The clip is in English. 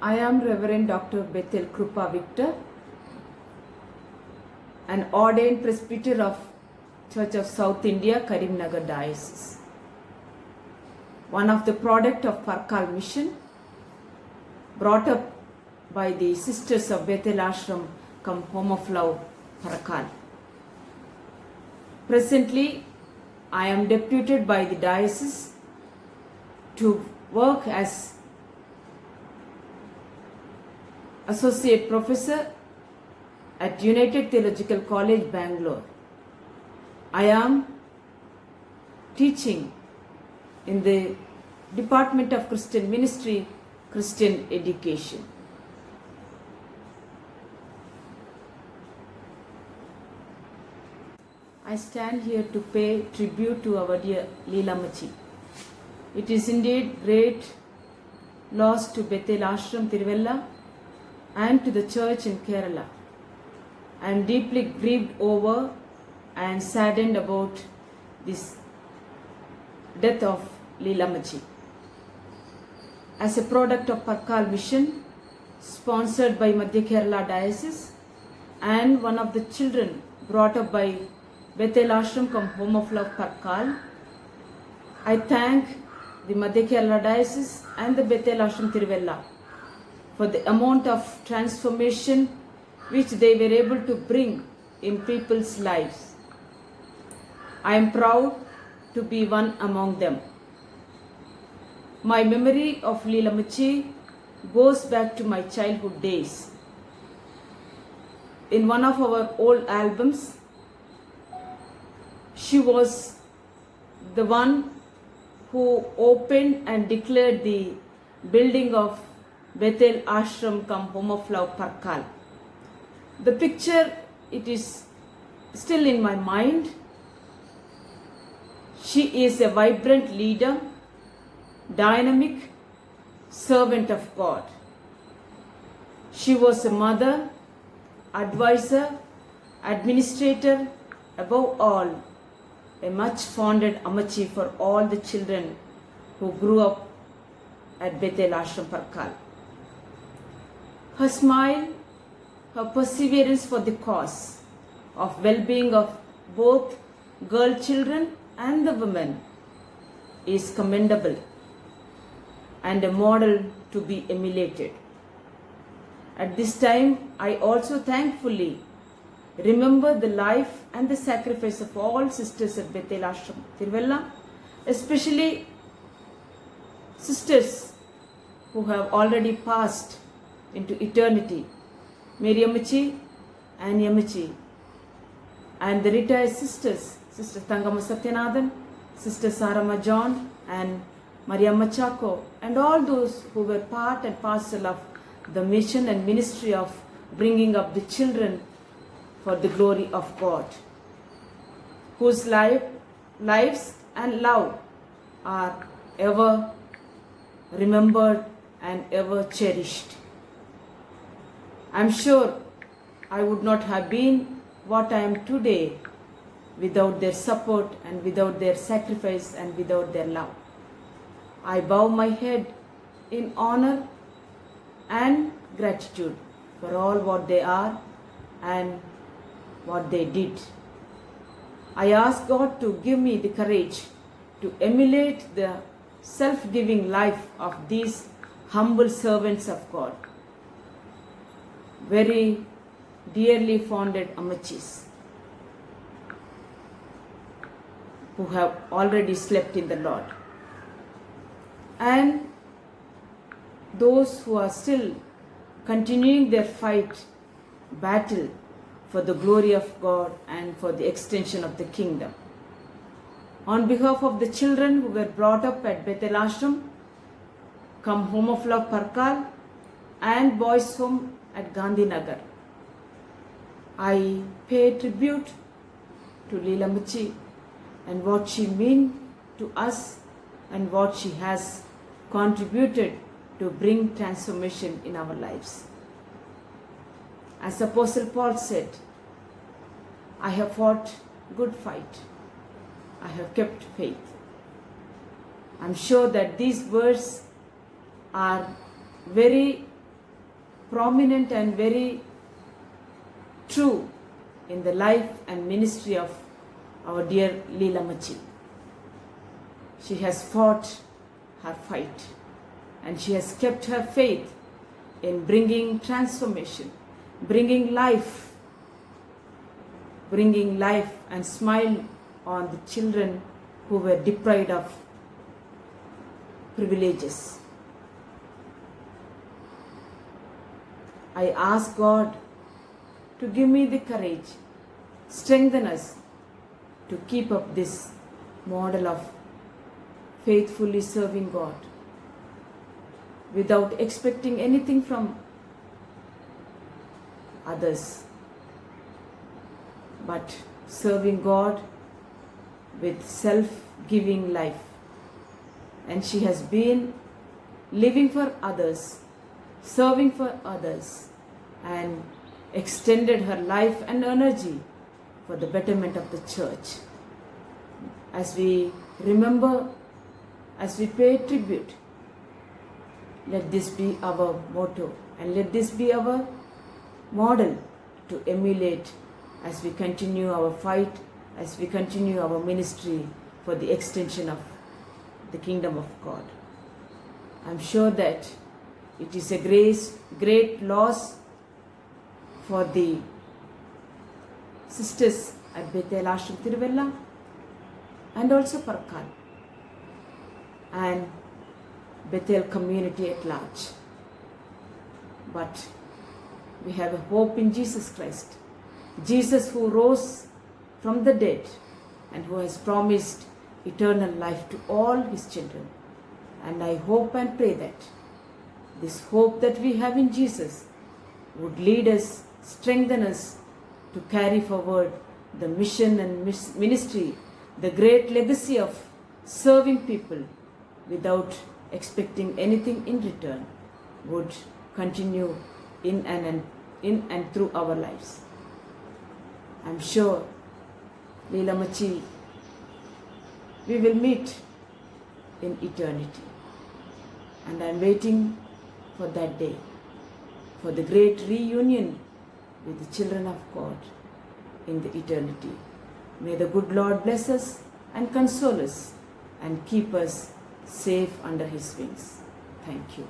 I am Reverend Dr. Bethel Krupa Victor, an ordained presbyter of Church of South India, Karimnagar Diocese. One of the product of Parkal mission, brought up by the Sisters of Bethel Ashram come Home of Love, Parkal. Presently, I am deputed by the diocese to work as Associate Professor at United Theological College, Bangalore. I am teaching in the Department of Christian Ministry, Christian Education. I stand here to pay tribute to our dear Leela Machi. It is indeed great loss to Bethel Ashram, Tiruvalla, and to the church in Kerala. I am deeply grieved over and saddened about this death of Leela Machi. As a product of Parkal mission, sponsored by Madhya Kerala Diocese, and one of the children brought up by Bethel Ashram come Home of Love, Parkal, I thank the Madhya Kerala Diocese and the Bethel Ashram, Tiruvalla for the amount of transformation which they were able to bring in people's lives. I am proud to be one among them. My memory of Leela Machi goes back to my childhood days. In one of our old albums, she was the one who opened and declared the building of Bethel Ashram come Home of Love, Parkal. The picture, it is still in my mind. She is a vibrant leader, dynamic servant of God. She was a mother, advisor, administrator, above all, a much fonded Amachi for all the children who grew up at Bethel Ashram, Parkal. Her smile, her perseverance for the cause of well-being of both girl children and the women is commendable and a model to be emulated. At this time, I also thankfully remember the life and the sacrifice of all sisters at Bethel Ashram, Tiruvalla, especially sisters who have already passed into eternity, Mary Amachi, Annie Amachi, and the retired sisters, Sister Tangama Satyanathan, Sister Sarama John, and Maria Machako, and all those who were part and parcel of the mission and ministry of bringing up the children for the glory of God, whose lives and love are ever remembered and ever cherished. I am sure I would not have been what I am today without their support and without their sacrifice and without their love. I bow my head in honor and gratitude for all what they are and what they did. I ask God to give me the courage to emulate the self-giving life of these humble servants of God, very dearly fonded Amachis, who have already slept in the Lord, and those who are still continuing their battle for the glory of God and for the extension of the kingdom. On behalf of the children who were brought up at Bethel Ashram, come Home of Love, Parkal, and Boys Home at Gandhinagar, I pay tribute to Leela Machi and what she means to us and what she has contributed to bring transformation in our lives. As Apostle Paul said, I have fought good fight. I have kept faith. I'm sure that these words are very prominent and very true in the life and ministry of our dear Leela Machi. She has fought her fight and she has kept her faith in bringing transformation, bringing life and smile on the children who were deprived of privileges. I ask God to give me the courage, strengthen us to keep up this model of faithfully serving God without expecting anything from others, but serving God with self-giving life. And she has been living for others, serving for others, and extended her life and energy for the betterment of the church. As we remember, as we pay tribute, let this be our motto and let this be our model to emulate as we continue our fight, as we continue our ministry for the extension of the kingdom of God. I'm sure that it is a great loss for the sisters at Bethel Ashram Tiruvalla and also Parkal and Bethel community at large. But we have a hope in Jesus Christ, Jesus who rose from the dead and who has promised eternal life to all his children. And I hope and pray that this hope that we have in Jesus would lead us, strengthen us to carry forward the mission and ministry, the great legacy of serving people without expecting anything in return would continue in and through our lives. I'm sure, Leela Machi, we will meet in eternity. And I'm waiting for that day, for the great reunion with the children of God in the eternity. May the good Lord bless us and console us and keep us safe under his wings. Thank you.